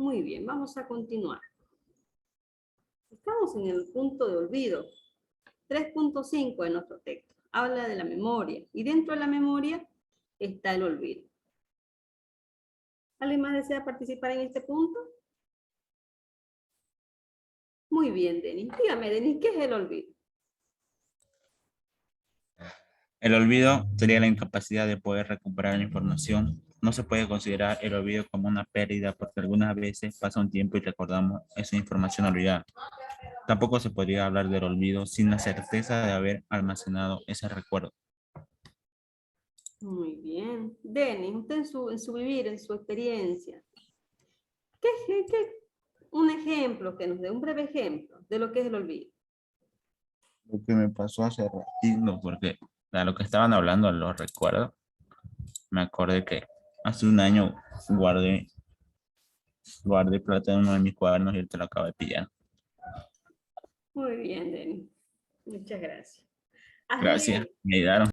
Muy bien, vamos a continuar. Estamos en el punto de olvido. 3.5 de nuestro texto. Habla de la memoria. Y dentro de la memoria está el olvido. ¿Alguien más desea participar en este punto? Muy bien, Denis. Dígame, Denis, ¿qué es el olvido? El olvido sería la incapacidad de poder recuperar la información. No se puede considerar el olvido como una pérdida porque algunas veces pasa un tiempo y recordamos esa información olvidada. Tampoco se podría hablar del olvido sin la certeza de haber almacenado ese recuerdo. Muy bien. Denis, usted en su vivir, en su experiencia, un ejemplo, que nos dé un breve ejemplo de lo que es el olvido? Lo que me pasó hace ratito, porque a lo que estaban hablando lo recuerdo, me acordé que hace un año guardé plata en uno de mis cuadernos y él te lo acaba de pillar. Muy bien, Denis. Muchas gracias. Gracias, Ashley, me ayudaron.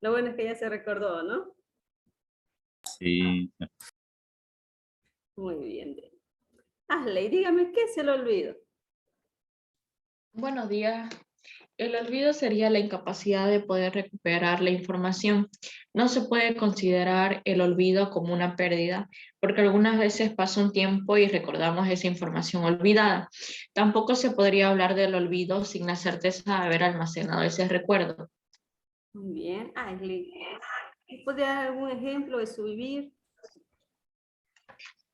lo bueno es que ya se recordó, ¿no? Sí, Muy bien, Denis. Ashley, dígame, ¿qué es el olvido? Buenos días. El olvido sería la incapacidad de poder recuperar la información. No se puede considerar el olvido como una pérdida, porque algunas veces pasa un tiempo y recordamos esa información olvidada. Tampoco se podría hablar del olvido sin la certeza de haber almacenado ese recuerdo. Muy bien, Ashley. ¿Puede dar algún ejemplo de su vivir?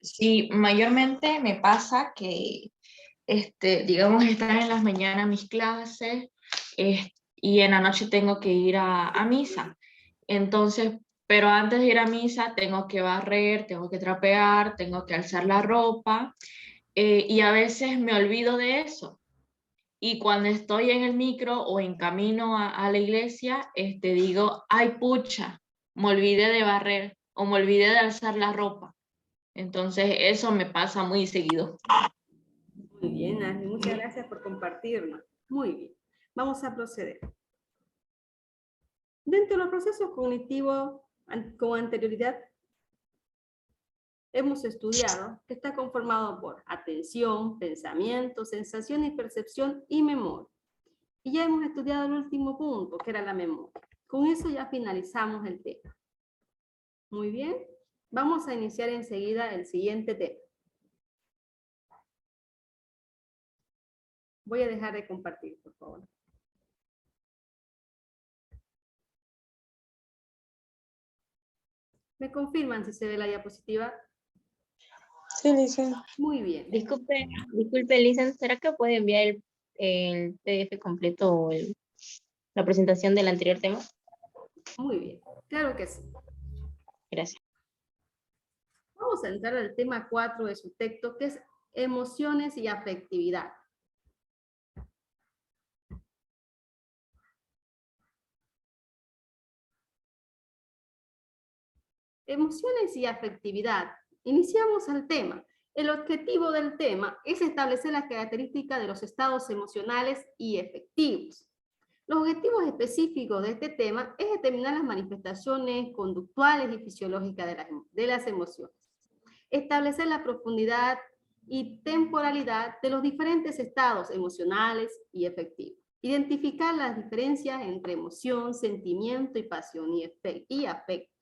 Sí, mayormente me pasa que, digamos, están en las mañanas mis clases, y en la noche tengo que ir a misa. Entonces, pero antes de ir a misa tengo que barrer, tengo que trapear, tengo que alzar la ropa, y a veces me olvido de eso. Y cuando estoy en el micro o en camino a la iglesia, digo, ay pucha, me olvidé de barrer o me olvidé de alzar la ropa. Entonces, eso me pasa muy seguido. Muy bien, Ashley. Muchas gracias por compartirlo. Muy bien. Vamos a proceder. Dentro de los procesos cognitivos con anterioridad, hemos estudiado que está conformado por atención, pensamiento, sensación y percepción y memoria. Y ya hemos estudiado el último punto, que era la memoria. Con eso ya finalizamos el tema. Muy bien. Vamos a iniciar enseguida el siguiente tema. Voy a dejar de compartir, por favor. ¿Me confirman si se ve la diapositiva? Sí, Licen. Muy bien. Disculpe, Licen, ¿será que puede enviar el PDF completo o la presentación del anterior tema? Muy bien. Claro que sí. Gracias. Vamos a entrar al tema 4 de su texto, que es emociones y afectividad. Emociones y afectividad. Iniciamos el tema. El objetivo del tema es establecer las características de los estados emocionales y afectivos. Los objetivos específicos de este tema es determinar las manifestaciones conductuales y fisiológicas de las emociones, establecer la profundidad y temporalidad de los diferentes estados emocionales y afectivos, identificar las diferencias entre emoción, sentimiento y pasión y afecto.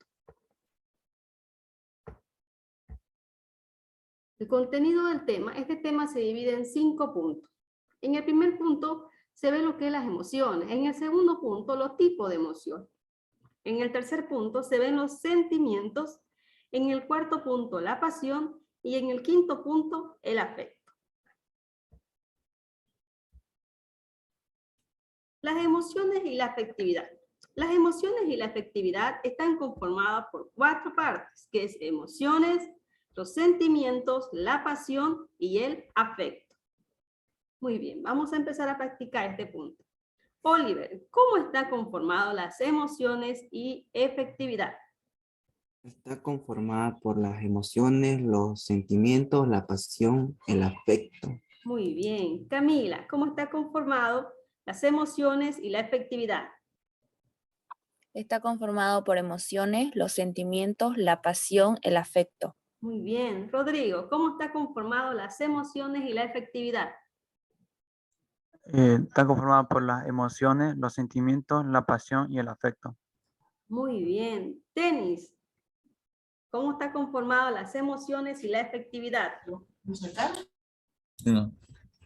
El contenido del tema, este tema se divide en 5 puntos. En el primer punto se ve lo que es las emociones. En el segundo punto, los tipos de emociones. En el tercer punto se ven los sentimientos. En el cuarto punto, la pasión. Y en el quinto punto, el afecto. Las emociones y la afectividad. Las emociones y la afectividad están conformadas por 4 partes, que es emociones, los sentimientos, la pasión y el afecto. Muy bien, vamos a empezar a practicar este punto. Oliver, ¿cómo está conformado las emociones y afectividad? Está conformada por las emociones, los sentimientos, la pasión, el afecto. Muy bien. Camila, ¿cómo está conformado las emociones y la afectividad? Está conformado por emociones, los sentimientos, la pasión, el afecto. Muy bien. Rodrigo, ¿cómo está conformado las emociones y la efectividad? Está conformada por las emociones, los sentimientos, la pasión y el afecto. Muy bien. Tenis, ¿cómo está conformado las emociones y la efectividad? No,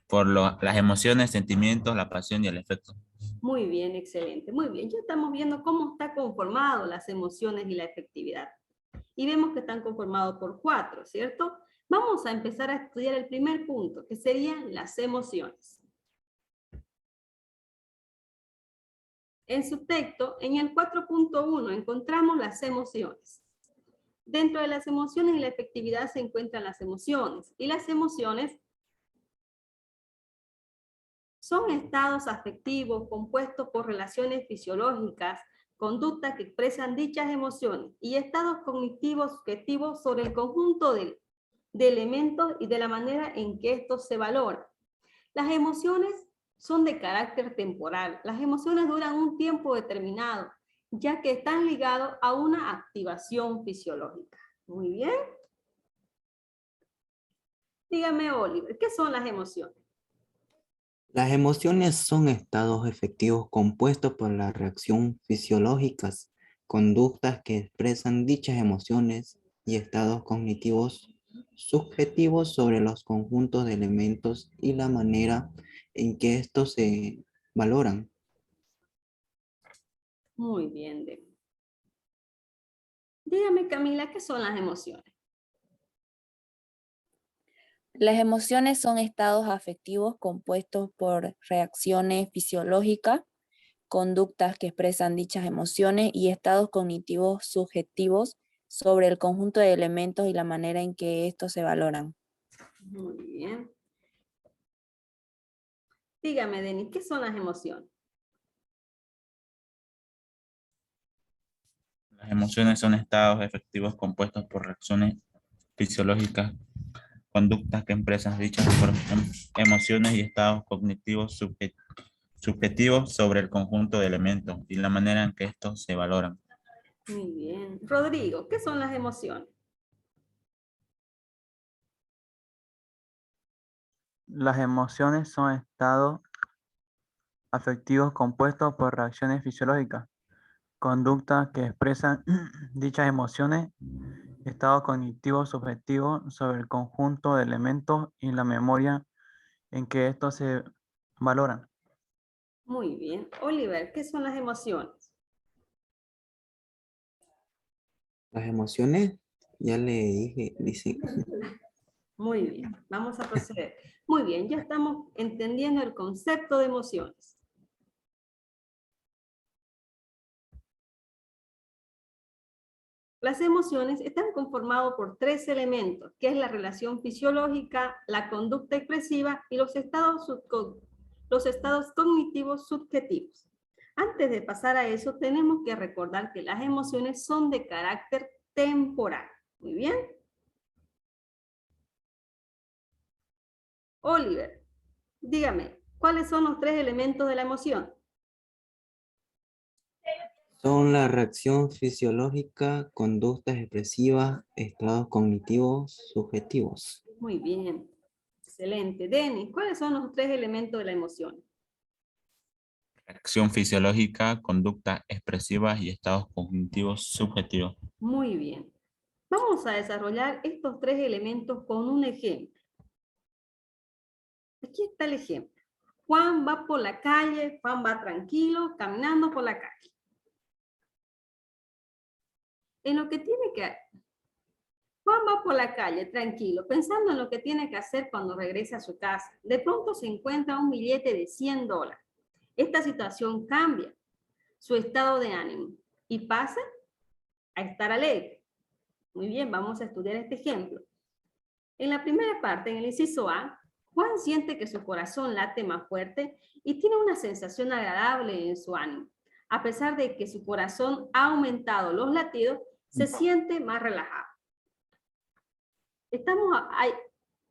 por las emociones, sentimientos, la pasión y el efecto. Muy bien, excelente. Muy bien, ya estamos viendo cómo está conformado las emociones y la efectividad. Y vemos que están conformados por 4, ¿cierto? Vamos a empezar a estudiar el primer punto, que serían las emociones. En su texto, en el 4.1, encontramos las emociones. Dentro de las emociones y la efectividad se encuentran las emociones. Y las emociones son estados afectivos compuestos por relaciones fisiológicas, conductas que expresan dichas emociones y estados cognitivos subjetivos sobre el conjunto de elementos y de la manera en que estos se valoran. Las emociones son de carácter temporal. Las emociones duran un tiempo determinado, ya que están ligados a una activación fisiológica. Muy bien. Dígame, Oliver, ¿qué son las emociones? Las emociones son estados efectivos compuestos por la reacción fisiológicas, conductas que expresan dichas emociones y estados cognitivos subjetivos sobre los conjuntos de elementos y la manera en que estos se valoran. Muy bien, Demi. Dígame, Camila, ¿qué son las emociones? Las emociones son estados afectivos compuestos por reacciones fisiológicas, conductas que expresan dichas emociones y estados cognitivos subjetivos sobre el conjunto de elementos y la manera en que estos se valoran. Muy bien. Dígame, Denis, ¿qué son las emociones? Las emociones son estados efectivos compuestos por reacciones fisiológicas, conductas que expresan dichas emociones y estados cognitivos subjetivos sobre el conjunto de elementos y la manera en que estos se valoran. Muy bien. Rodrigo, ¿qué son las emociones? Las emociones son estados afectivos compuestos por reacciones fisiológicas, conductas que expresan dichas emociones, estado cognitivo subjetivo sobre el conjunto de elementos y la memoria en que estos se valoran. Muy bien. Oliver, ¿qué son las emociones? Las emociones, ya le dije, dice, Muy bien. Vamos a proceder. Muy bien, ya estamos entendiendo el concepto de emociones. Las emociones están conformadas por 3 elementos, que es la relación fisiológica, la conducta expresiva y los estados cognitivos subjetivos. Antes de pasar a eso, tenemos que recordar que las emociones son de carácter temporal. Muy bien. Oliver, dígame, ¿cuáles son los 3 elementos de la emoción? son la reacción fisiológica, conductas expresivas, estados cognitivos subjetivos. Muy bien. Excelente. Denis, ¿cuáles son los 3 elementos de la emoción? Reacción fisiológica, conductas expresivas y estados cognitivos subjetivos. Muy bien. Vamos a desarrollar estos 3 elementos con un ejemplo. Aquí está el ejemplo. Juan va por la calle, Juan va tranquilo, caminando por la calle. En lo que tiene que... Juan va por la calle tranquilo, pensando en lo que tiene que hacer cuando regrese a su casa. De pronto se encuentra un billete de $100. Esta situación cambia su estado de ánimo y pasa a estar alegre. Muy bien, vamos a estudiar este ejemplo. En la primera parte, en el inciso A, Juan siente que su corazón late más fuerte y tiene una sensación agradable en su ánimo. A pesar de que su corazón ha aumentado los latidos, se siente más relajado. Estamos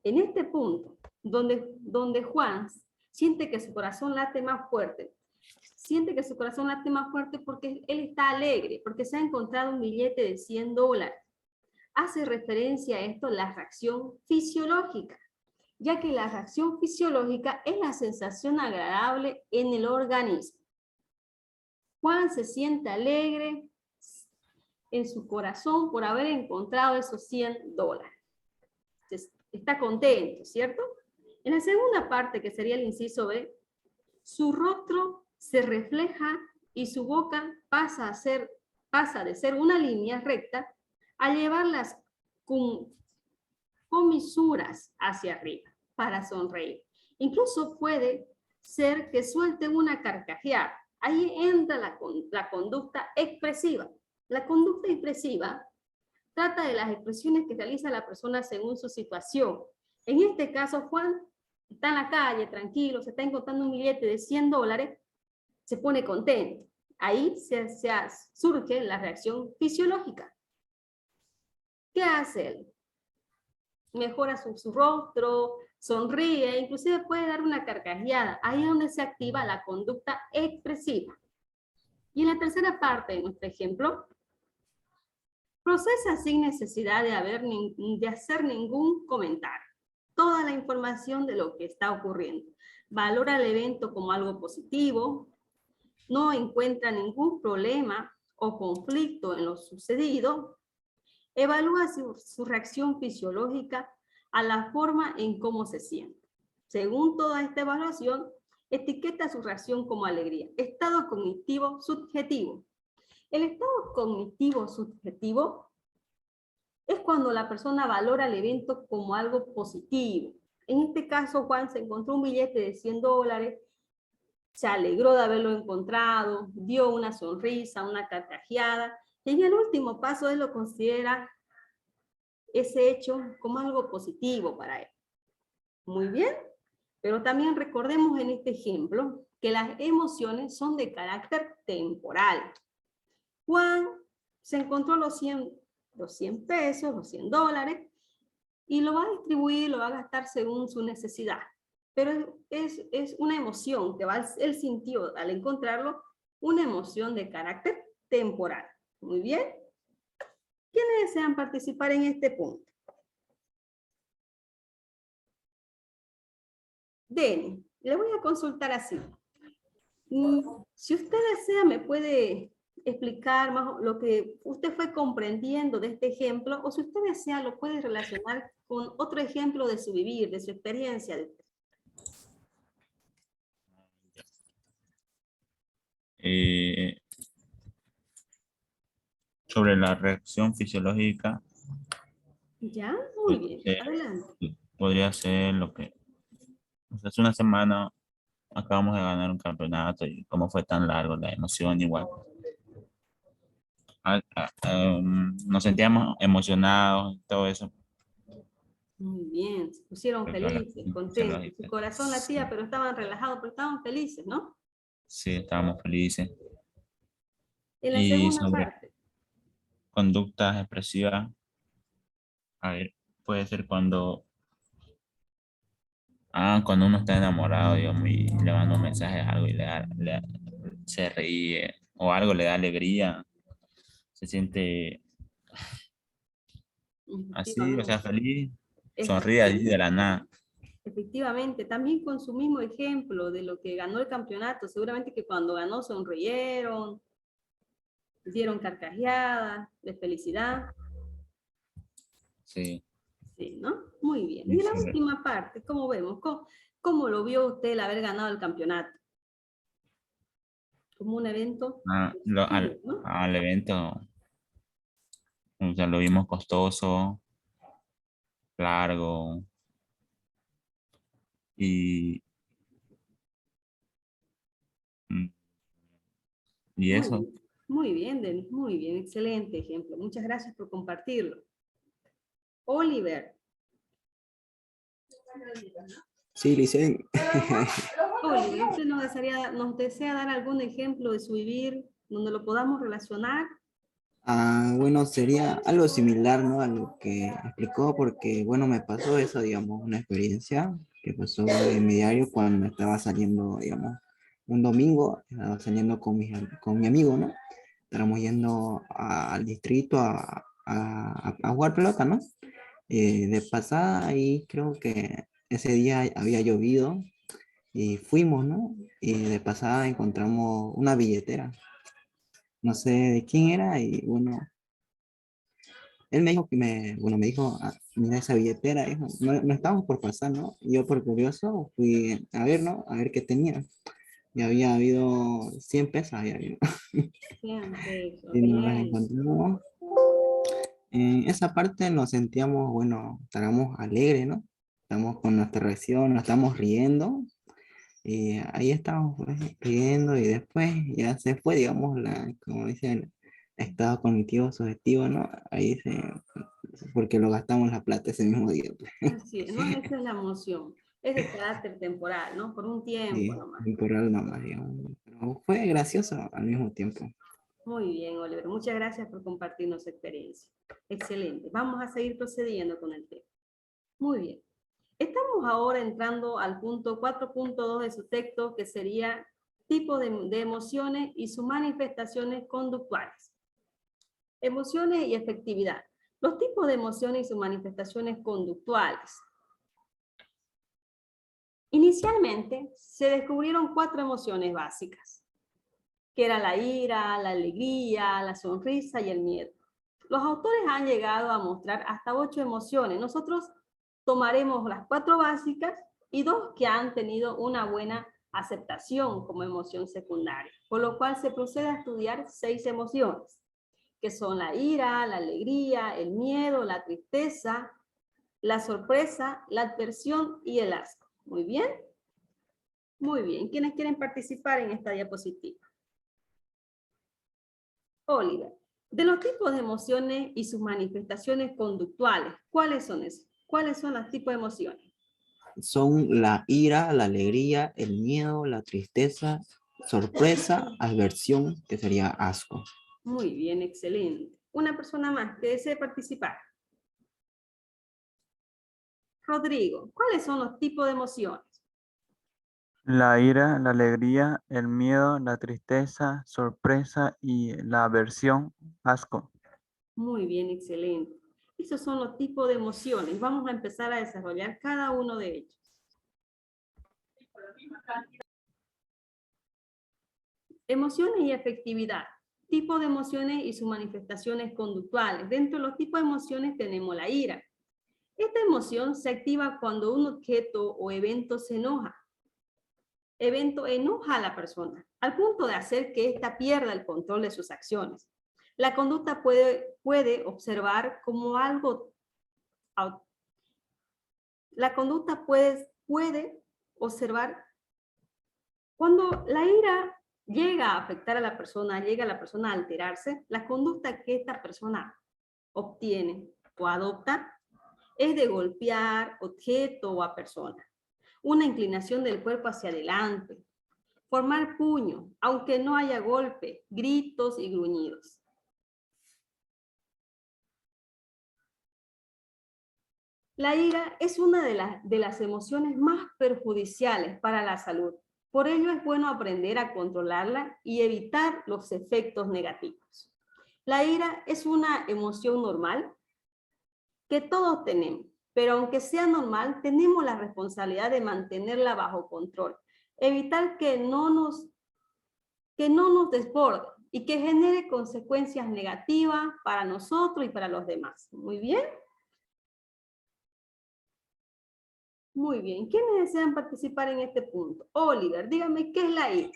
en este punto donde Juan siente que su corazón late más fuerte. Siente que su corazón late más fuerte porque él está alegre, porque se ha encontrado un billete de $100. hace referencia a esto la reacción fisiológica, ya que la reacción fisiológica es la sensación agradable en el organismo. Juan se siente alegre en su corazón por haber encontrado esos $100. Está contento, ¿cierto? En la segunda parte, que sería el inciso B, su rostro se refleja y su boca pasa de ser una línea recta a llevar las comisuras hacia arriba para sonreír. Incluso puede ser que suelte una carcajeada. Ahí entra la conducta expresiva. La conducta expresiva trata de las expresiones que realiza la persona según su situación. En este caso, Juan está en la calle, tranquilo, se está encontrando un billete de $100, se pone contento. Ahí surge la reacción fisiológica. ¿Qué hace él? Mejora su rostro, sonríe, inclusive puede dar una carcajeada. Ahí es donde se activa la conducta expresiva. Y en la tercera parte de nuestro ejemplo, procesa sin necesidad de hacer ningún comentario toda la información de lo que está ocurriendo. Valora el evento como algo positivo, no encuentra ningún problema o conflicto en lo sucedido, evalúa su reacción fisiológica a la forma en cómo se siente. Según toda esta evaluación, etiqueta su reacción como alegría. Estado cognitivo subjetivo. El estado cognitivo subjetivo es cuando la persona valora el evento como algo positivo. En este caso, Juan se encontró un billete de $100, se alegró de haberlo encontrado, dio una sonrisa, una carcajeada, y en el último paso él lo considera ese hecho como algo positivo para él. Muy bien, pero también recordemos en este ejemplo que las emociones son de carácter temporal. Juan se encontró los 100 pesos, los $100, y lo va a distribuir, lo va a gastar según su necesidad. Pero es una emoción que él sintió al encontrarlo, una emoción de carácter temporal. Muy bien. ¿Quiénes desean participar en este punto? Denny, le voy a consultar así. Si usted desea, me puede explicar más lo que usted fue comprendiendo de este ejemplo, o si usted desea, lo puede relacionar con otro ejemplo de su vivir, de su experiencia. Sobre la reacción fisiológica, Ya, muy bien, adelante. podría ser lo que hace una semana acabamos de ganar un campeonato y como fue tan largo la emoción igual. Nos sentíamos emocionados y todo eso. Muy bien, se pusieron Pero la felices, reacción contentos. Su fisiológica, corazón latía, sí, pero estaban relajados, pero estaban felices, ¿no? sí, estábamos felices. En la Y segunda sobre parte. conductas expresivas, a ver, puede ser cuando uno está enamorado, digamos, y le manda un mensaje a algo y se ríe, o algo le da alegría, se siente así, o sea, Efectivamente. feliz, sonríe así de Efectivamente. la nada. Efectivamente, también con su mismo ejemplo de lo que ganó el campeonato, seguramente que cuando ganó sonrieron, dieron carcajeadas de felicidad, Sí, sí, ¿no? Muy bien. Y y en la sobre, última parte, ¿cómo vemos? ¿Cómo lo vio usted el haber ganado el campeonato? Como un evento positivo, ¿no? al evento, o sea, lo vimos costoso, largo, y, mm, y eso. Muy bien, Denis, muy bien, excelente ejemplo. Muchas gracias por compartirlo. Oliver. Sí, Licen. Oliver, ¿usted nos desea dar algún ejemplo de su vivir donde lo podamos relacionar? Bueno, sería algo similar, ¿no? A lo que explicó, porque, bueno, me pasó eso, digamos, una experiencia que pasó en mi diario cuando estaba saliendo, digamos, un domingo, estaba saliendo con mi amigo, ¿no? Estábamos yendo al distrito a a jugar pelota, ¿no? De pasada, ahí creo que ese día había llovido y fuimos, ¿no? Y de pasada encontramos una billetera, no sé de quién era, y bueno, él me dijo bueno, me dijo, "Ah, mira esa billetera, hijo". No, no estábamos por pasar, ¿no? Y yo por curioso fui a ver, ¿no? A ver qué tenía. Y había habido 100 pesos, había habido. 100 pesos, Y nos las bien. encontramos. En esa parte nos sentíamos, bueno, estábamos alegres, ¿no? Estamos con nuestra reacción, nos estamos riendo. Y ahí estábamos pues, riendo y después ya se fue, digamos, como dicen, estado cognitivo subjetivo, ¿no? Ahí se, porque lo gastamos la plata ese mismo día, pues. Así es, ¿no? Esa es la emoción. Es de carácter temporal, ¿no? Por un tiempo Sí, nomás. temporal nomás, digamos. Pero fue gracioso al mismo tiempo. Muy bien, Oliver. Muchas gracias por compartirnos su experiencia. Excelente. Vamos a seguir procediendo con el tema. Muy bien. Estamos ahora entrando al punto 4.2 de su texto, que sería tipo de emociones y sus manifestaciones conductuales. Emociones y efectividad. Los tipos de emociones y sus manifestaciones conductuales. Inicialmente, se descubrieron 4 emociones básicas, que era la ira, la alegría, la sonrisa y el miedo. Los autores han llegado a mostrar hasta 8 emociones. Nosotros tomaremos las 4 básicas y 2 que han tenido una buena aceptación como emoción secundaria, por lo cual se procede a estudiar 6 emociones, que son la ira, la alegría, el miedo, la tristeza, la sorpresa, la adversión y el asco. Muy bien. Muy bien. ¿Quiénes quieren participar en esta diapositiva? Oliver, de los tipos de emociones y sus manifestaciones conductuales, ¿cuáles son esos? ¿Cuáles son los tipos de emociones? Son la ira, la alegría, el miedo, la tristeza, sorpresa, aversión, que sería asco. Muy bien, excelente. Una persona más que desee participar. Rodrigo, ¿cuáles son los tipos de emociones? La ira, la alegría, el miedo, la tristeza, sorpresa y la aversión, asco. Muy bien, excelente. Esos son los tipos de emociones. Vamos a empezar a desarrollar cada uno de ellos. Emociones y efectividad. Tipos de emociones y sus manifestaciones conductuales. Dentro de los tipos de emociones tenemos la ira. Esta emoción se activa cuando un objeto o evento se enoja. Evento enoja a la persona, al punto de hacer que ésta pierda el control de sus acciones. La conducta puede observar como algo... La conducta puede observar cuando la ira llega a afectar a la persona, llega a la persona a alterarse, la conducta que esta persona obtiene o adopta es de golpear objeto o a persona. Una inclinación del cuerpo hacia adelante. Formar puño, aunque no haya golpe, gritos y gruñidos. La ira es una de las emociones más perjudiciales para la salud. Por ello es bueno aprender a controlarla y evitar los efectos negativos. La ira es una emoción normal que todos tenemos, pero aunque sea normal, tenemos la responsabilidad de mantenerla bajo control, evitar que no nos desborde y que genere consecuencias negativas para nosotros y para los demás. Muy bien. Muy bien. ¿Quiénes desean participar en este punto? Oliver, dígame, ¿qué es la ira?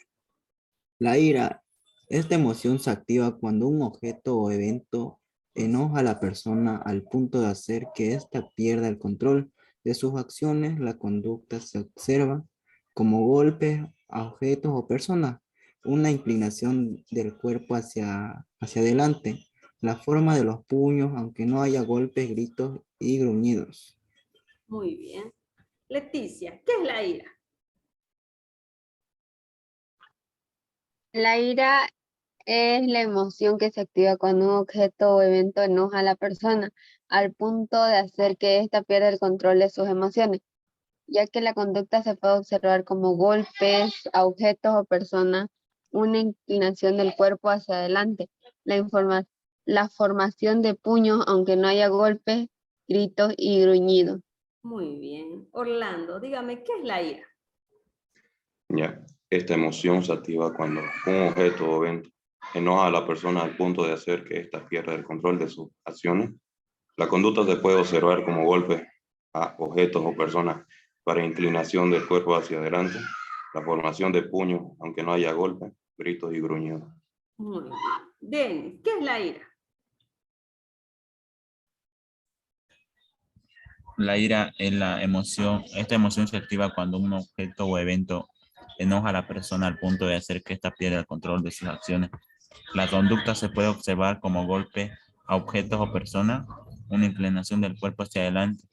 La ira, esta emoción se activa cuando un objeto o evento enoja a la persona al punto de hacer que ésta pierda el control de sus acciones. La conducta se observa como golpes a objetos o personas, una inclinación del cuerpo hacia adelante, la forma de los puños, aunque no haya golpes, gritos y gruñidos. Muy bien. Leticia, ¿qué es la ira? La ira es la emoción que se activa cuando un objeto o evento enoja a la persona al punto de hacer que ésta pierda el control de sus emociones, ya que la conducta se puede observar como golpes a objetos o personas, una inclinación del cuerpo hacia adelante, la formación de puños aunque no haya golpes, gritos y gruñidos. Muy bien. Orlando, dígame, ¿qué es la ira? Ya, esta emoción se activa cuando un objeto o evento enoja a la persona al punto de hacer que ésta pierda el control de sus acciones. La conducta se puede observar como golpes a objetos o personas para inclinación del cuerpo hacia adelante, la formación de puños, aunque no haya golpes, gritos y gruñidos. Muy bien. Denis, ¿qué es la ira? La ira es la emoción, esta emoción se activa cuando un objeto o evento enoja a la persona al punto de hacer que ésta pierda el control de sus acciones. La conducta se puede observar como golpe a objetos o personas, una inclinación del cuerpo hacia adelante,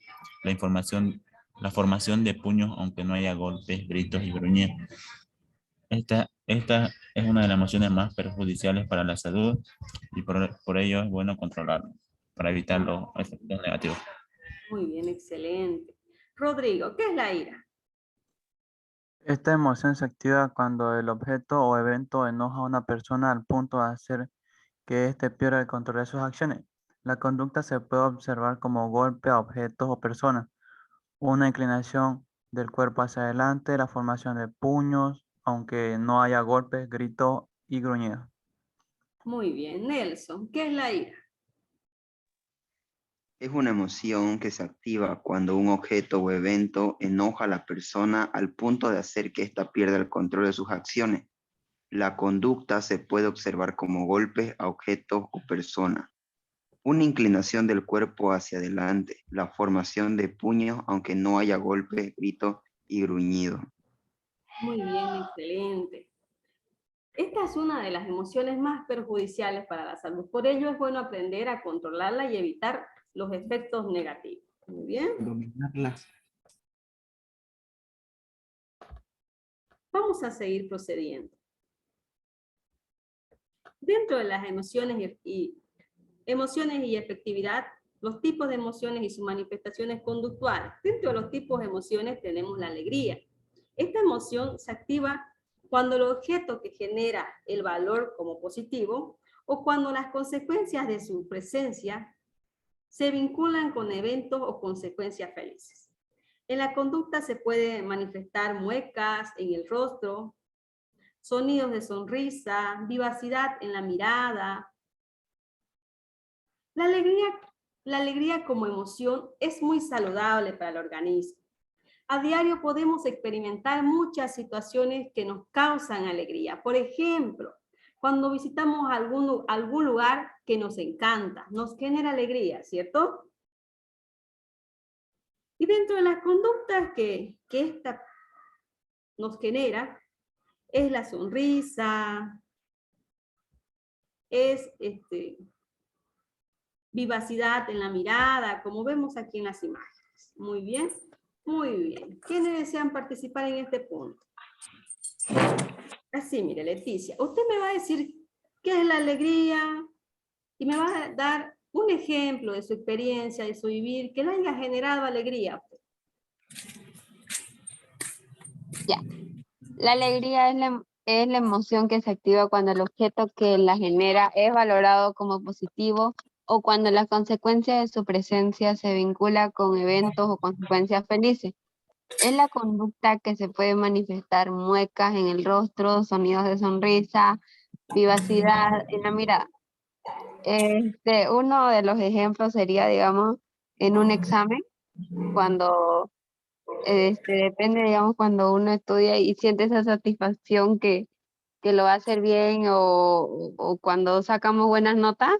la formación de puños aunque no haya golpes, gritos y gruñidos. Esta es una de las emociones más perjudiciales para la salud y por ello es bueno controlarlo para evitar los efectos negativos. Muy bien, excelente. Rodrigo, ¿qué es la ira? Esta emoción se activa cuando el objeto o evento enoja a una persona al punto de hacer que éste pierda el control de sus acciones. La conducta se puede observar como golpe a objetos o personas, una inclinación del cuerpo hacia adelante, la formación de puños, aunque no haya golpes, gritos y gruñidos. Muy bien. Nelson, ¿qué es la ira? Es una emoción que se activa cuando un objeto o evento enoja a la persona al punto de hacer que ésta pierda el control de sus acciones. La conducta se puede observar como golpes a objetos o personas, una inclinación del cuerpo hacia adelante, la formación de puños aunque no haya golpes, gritos y gruñidos. Muy bien, excelente. Esta es una de las emociones más perjudiciales para la salud. Por ello es bueno aprender a controlarla y evitar los efectos negativos. Muy bien. Dominarlas. Vamos a seguir procediendo. Dentro de las emociones y efectividad, los tipos de emociones y sus manifestaciones conductuales. Dentro de los tipos de emociones tenemos la alegría. Esta emoción se activa cuando el objeto que genera el valor como positivo o cuando las consecuencias de su presencia se vinculan con eventos o consecuencias felices. En la conducta se puede manifestar muecas en el rostro, sonidos de sonrisa, vivacidad en la mirada. La alegría como emoción es muy saludable para el organismo. A diario podemos experimentar muchas situaciones que nos causan alegría. Por ejemplo, cuando visitamos algún lugar que nos encanta, nos genera alegría, ¿cierto? Y dentro de las conductas que esta nos genera, es la sonrisa, es vivacidad en la mirada, como vemos aquí en las imágenes. Muy bien, muy bien. ¿Quiénes desean participar en este punto? Así, mire, Leticia, usted me va a decir qué es la alegría y me va a dar un ejemplo de su experiencia, de su vivir, que le haya generado alegría. Ya. La alegría es la emoción que se activa cuando el objeto que la genera es valorado como positivo o cuando la consecuencia de su presencia se vincula con eventos o consecuencias felices. Es la conducta que se puede manifestar muecas en el rostro, sonidos de sonrisa, vivacidad en la mirada. Uno de los ejemplos sería, digamos, en un examen, cuando depende, digamos, cuando uno estudia y siente esa satisfacción que lo va a hacer bien o cuando sacamos buenas notas,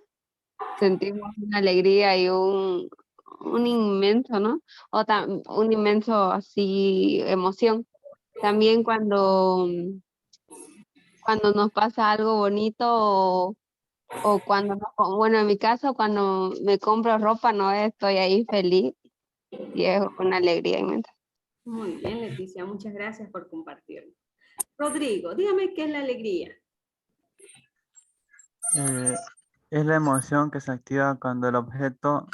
sentimos una alegría y un inmenso, ¿no? Un inmenso así emoción. También cuando nos pasa algo bonito o cuando, bueno, en mi caso, cuando me compro ropa, no estoy ahí feliz y es una alegría inmensa. Muy bien, Leticia, muchas gracias por compartirlo. Rodrigo, dígame qué es la alegría. Es la emoción que se activa cuando el objeto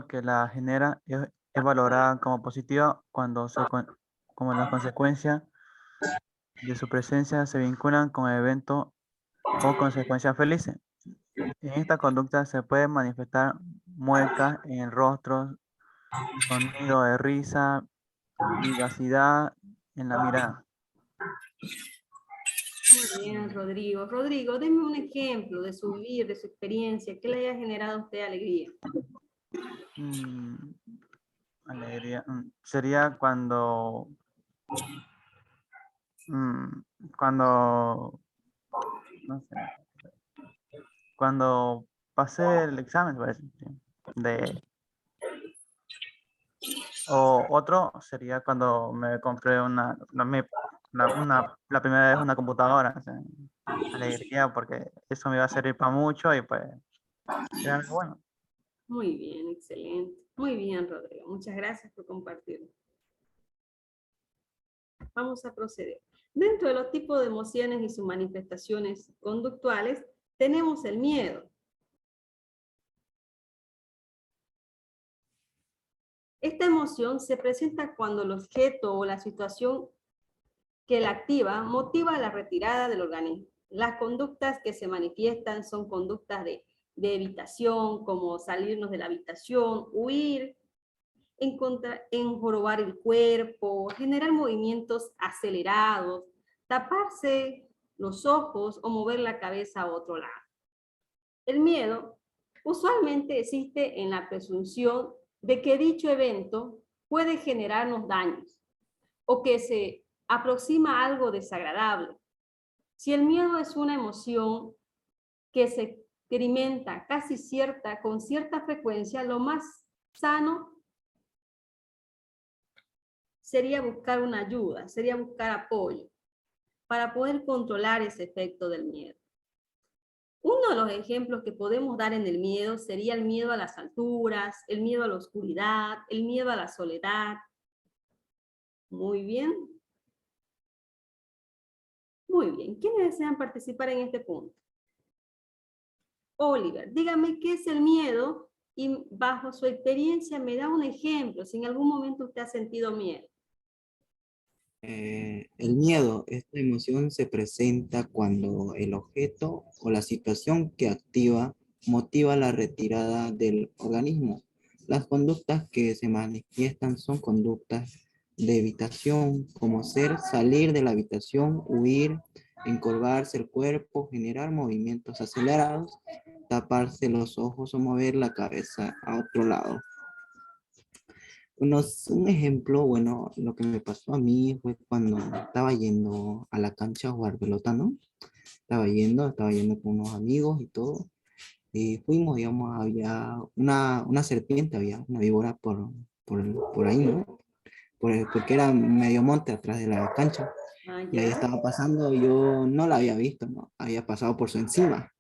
que la genera es valorada como positiva como las consecuencias de su presencia se vinculan con eventos o consecuencias felices. En esta conducta se puede manifestar muecas en el rostro, sonido de risa, vivacidad en la mirada. Muy bien, Rodrigo. Rodrigo, deme un ejemplo de su vivir, de su experiencia, que le haya generado a usted alegría. Alegría. Sería cuando, cuando, no sé, cuando pasé el examen, parece, sí, de, o otro sería cuando me compré la primera vez una computadora. O sea, alegría porque eso me iba a servir para mucho y pues era algo bueno. Muy bien, excelente. Muy bien, Rodrigo. Muchas gracias por compartirlo. Vamos a proceder. Dentro de los tipos de emociones y sus manifestaciones conductuales, tenemos el miedo. Esta emoción se presenta cuando el objeto o la situación que la activa motiva la retirada del organismo. Las conductas que se manifiestan son conductas de evitación, como salirnos de la habitación, huir, enjorobar el cuerpo, generar movimientos acelerados, taparse los ojos o mover la cabeza a otro lado. El miedo usualmente existe en la presunción de que dicho evento puede generarnos daños o que se aproxima a algo desagradable. Si el miedo es una emoción que se experimenta con cierta frecuencia, lo más sano sería buscar una ayuda, sería buscar apoyo para poder controlar ese efecto del miedo. Uno de los ejemplos que podemos dar en el miedo sería el miedo a las alturas, el miedo a la oscuridad, el miedo a la soledad. Muy bien. Muy bien. ¿Quiénes desean participar en este punto? Oliver, dígame qué es el miedo y bajo su experiencia me da un ejemplo, si en algún momento usted ha sentido miedo. El miedo, esta emoción se presenta cuando el objeto o la situación que activa motiva la retirada del organismo. Las conductas que se manifiestan son conductas de evitación, como salir de la habitación, huir, encorvarse el cuerpo, generar movimientos acelerados, taparse los ojos o mover la cabeza a otro lado. Un ejemplo, bueno, lo que me pasó a mí fue cuando estaba yendo a la cancha a jugar pelota, ¿no? Estaba yendo con unos amigos y todo. Y fuimos, digamos, había una serpiente, había una víbora por ahí, ¿no? Porque era medio monte atrás de la cancha. Y ahí estaba pasando, yo no la había visto, ¿no? Había pasado por su encima.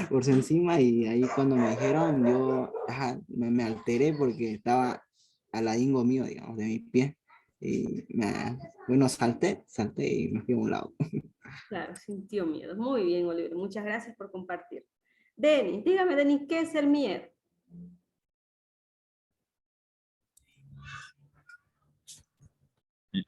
Por su encima y ahí cuando me dijeron, yo me alteré porque estaba al ladingo mío, digamos, de mis pies. Y bueno, salté y me fui a un lado. Claro, sintió miedo. Muy bien, Oliver. Muchas gracias por compartir. Denis, dígame, Denis, ¿qué es el miedo?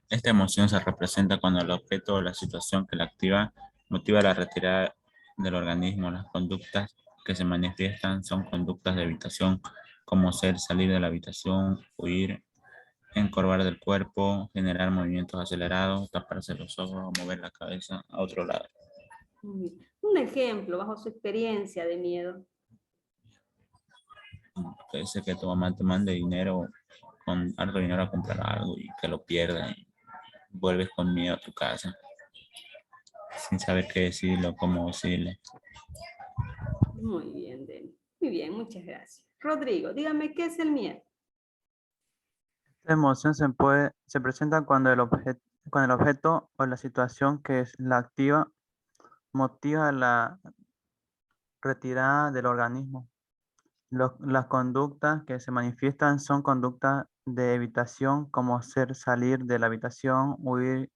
Esta emoción se representa cuando el objeto o la situación que la activa motiva la retirada del organismo. Las conductas que se manifiestan son conductas de evitación, como salir de la habitación, huir, encorvar del cuerpo, generar movimientos acelerados, taparse los ojos o mover la cabeza a otro lado. Muy bien. Un ejemplo, bajo su experiencia de miedo. Puede ser que tu mamá te mande dinero, con harto dinero a comprar algo y que lo pierda y vuelves con miedo a tu casa, sin saber qué decirle o cómo decirle. Muy bien, Denis. Muy bien, muchas gracias. Rodrigo, dígame, ¿qué es el miedo? Esta emoción se presenta cuando cuando el objeto o la situación que la activa motiva la retirada del organismo. Las conductas que se manifiestan son conductas de evitación, como salir de la habitación, huir,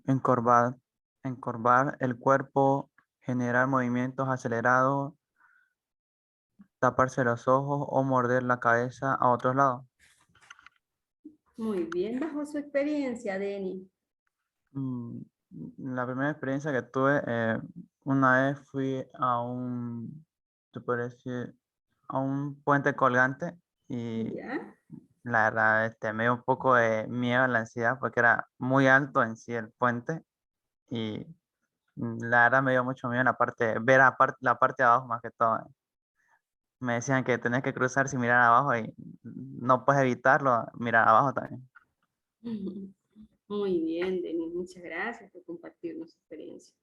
encorvar el cuerpo, generar movimientos acelerados, taparse los ojos o morder la cabeza a otro lado. Muy bien, bajo su experiencia, Denis. la primera experiencia que tuve, una vez fui a se podría decir, a un puente colgante y ¿Ya? la verdad me dio un poco de miedo, la ansiedad, porque era muy alto en sí el puente y la verdad me dio mucho miedo ver la parte de abajo más que todo. Me decían que tenés que cruzar sin mirar abajo y no puedes evitarlo, mirar abajo también. Muy bien, Denis, muchas gracias por compartirnos su experiencia.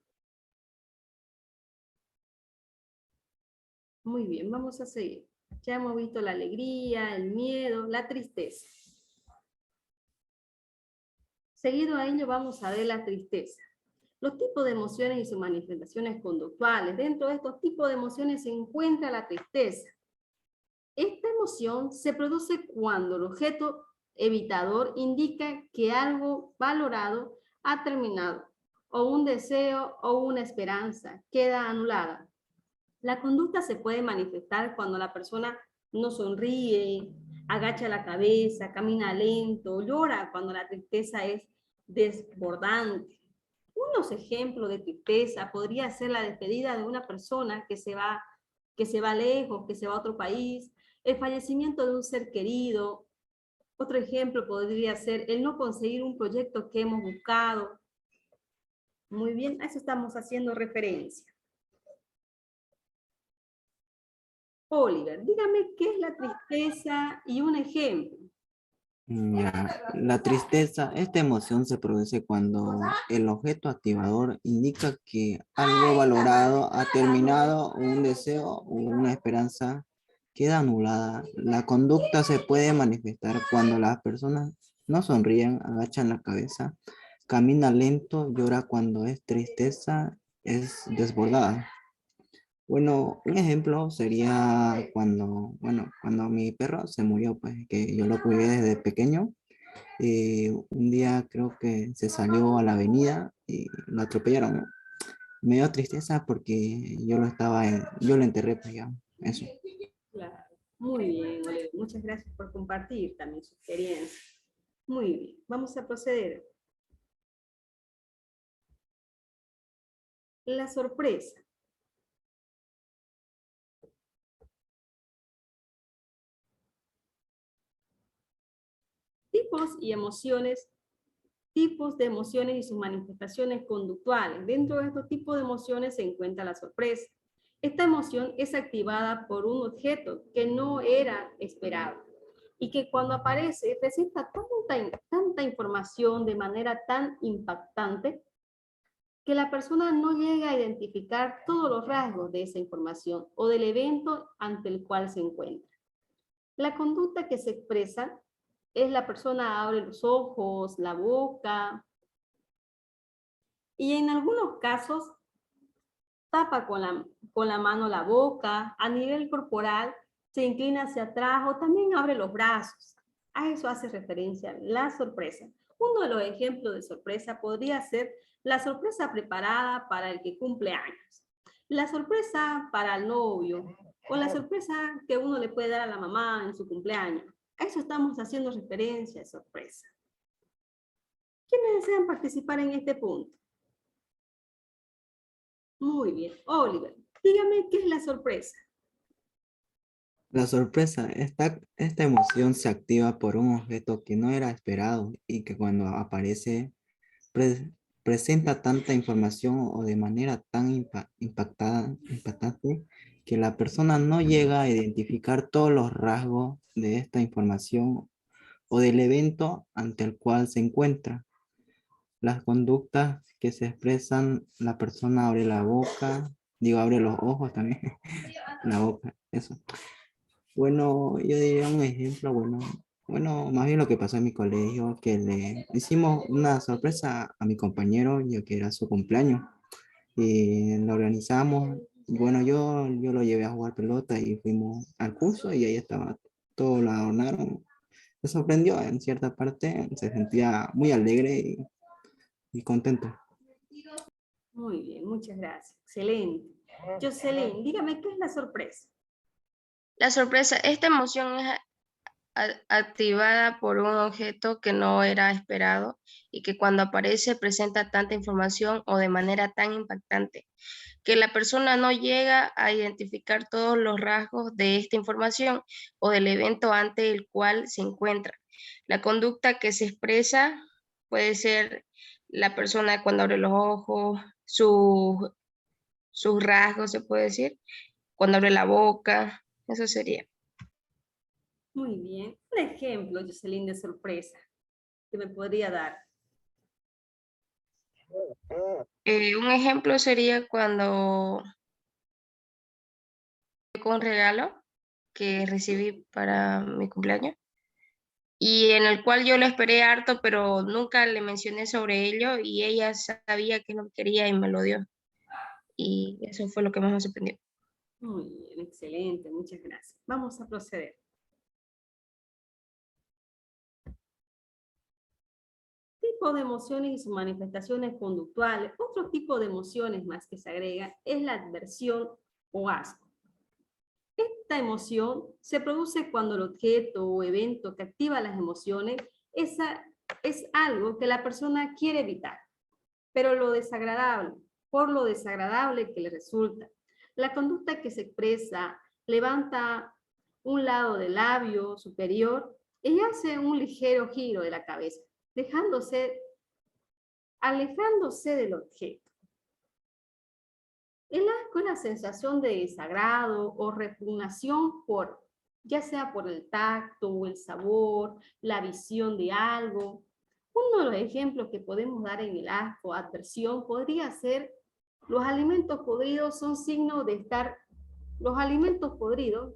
Muy bien, vamos a seguir. Ya hemos visto la alegría, el miedo, la tristeza. Seguido a ello vamos a ver la tristeza. Los tipos de emociones y sus manifestaciones conductuales. Dentro de estos tipos de emociones se encuentra la tristeza. Esta emoción se produce cuando el objeto evitador indica que algo valorado ha terminado, o un deseo o una esperanza queda anulada. La conducta se puede manifestar cuando la persona no sonríe, agacha la cabeza, camina lento, llora cuando la tristeza es desbordante. Unos ejemplos de tristeza podría ser la despedida de una persona que se va lejos, que se va a otro país, el fallecimiento de un ser querido. Otro ejemplo podría ser el no conseguir un proyecto que hemos buscado. Muy bien, a eso estamos haciendo referencia. Oliver, dígame qué es la tristeza y un ejemplo. Ya, la tristeza, esta emoción se produce cuando el objeto activador indica que algo valorado ha terminado, un deseo o una esperanza queda anulada. La conducta se puede manifestar cuando las personas no sonríen, agachan la cabeza, camina lento, llora cuando es tristeza, es desbordada. Bueno, un ejemplo sería cuando mi perro se murió, pues que yo lo cuidé desde pequeño. Un día creo que se salió a la avenida y lo atropellaron, ¿no? Me dio tristeza porque yo lo enterré, pues ya, eso. Claro. Muy bien, Oliver. Muchas gracias por compartir también su experiencia. Muy bien, vamos a proceder. La sorpresa. Tipos de emociones y sus manifestaciones conductuales. Dentro de estos tipos de emociones se encuentra la sorpresa. Esta emoción es activada por un objeto que no era esperado y que cuando aparece presenta tanta información de manera tan impactante que la persona no llega a identificar todos los rasgos de esa información o del evento ante el cual se encuentra. La conducta que se expresa es la persona abre los ojos, la boca, y en algunos casos tapa con la mano la boca, a nivel corporal se inclina hacia atrás o también abre los brazos. A eso hace referencia la sorpresa. Uno de los ejemplos de sorpresa podría ser la sorpresa preparada para el que cumple años, la sorpresa para el novio o la sorpresa que uno le puede dar a la mamá en su cumpleaños. A eso estamos haciendo referencia, sorpresa. ¿Quiénes desean participar en este punto? Muy bien. Oliver, dígame qué es la sorpresa. La sorpresa, esta emoción se activa por un objeto que no era esperado y que cuando aparece presenta tanta información o de manera tan impactante que la persona no llega a identificar todos los rasgos de esta información o del evento ante el cual se encuentra. Las conductas que se expresan, la persona abre la boca, abre los ojos también, la boca, eso. Bueno, yo diría un ejemplo, más bien lo que pasó en mi colegio, que le hicimos una sorpresa a mi compañero, ya que era su cumpleaños, y lo organizamos. Bueno, yo lo llevé a jugar pelota y fuimos al curso y ahí estaba, todo lo adornaron. Me sorprendió en cierta parte, se sentía muy alegre y contento. Muy bien, muchas gracias. Excelente. Jocelyn, dígame qué es la sorpresa. La sorpresa, esta emoción es activada por un objeto que no era esperado y que cuando aparece presenta tanta información o de manera tan impactante que la persona no llega a identificar todos los rasgos de esta información o del evento ante el cual se encuentra. La conducta que se expresa puede ser la persona cuando abre los ojos, sus rasgos, se puede decir, cuando abre la boca, eso sería. Muy bien. Un ejemplo, Jocelyn, de sorpresa que me podría dar. Un ejemplo sería cuando con un regalo que recibí para mi cumpleaños y en el cual yo lo esperé harto, pero nunca le mencioné sobre ello y ella sabía que no quería y me lo dio. Y eso fue lo que más me sorprendió. Muy bien, excelente, muchas gracias. Vamos a proceder. Tipo de emociones y sus manifestaciones conductuales. Otro tipo de emociones más que se agrega es la adversión o asco. Esta emoción se produce cuando el objeto o evento que activa las emociones es algo que la persona quiere evitar, pero por lo desagradable que le resulta. La conducta que se expresa levanta un lado del labio superior y hace un ligero giro de la cabeza, alejándose del objeto. El asco es la sensación de desagrado o repugnación ya sea por el tacto o el sabor, la visión de algo. Uno de los ejemplos que podemos dar en el asco, adversión, podría ser los alimentos podridos son signo de estar, los alimentos podridos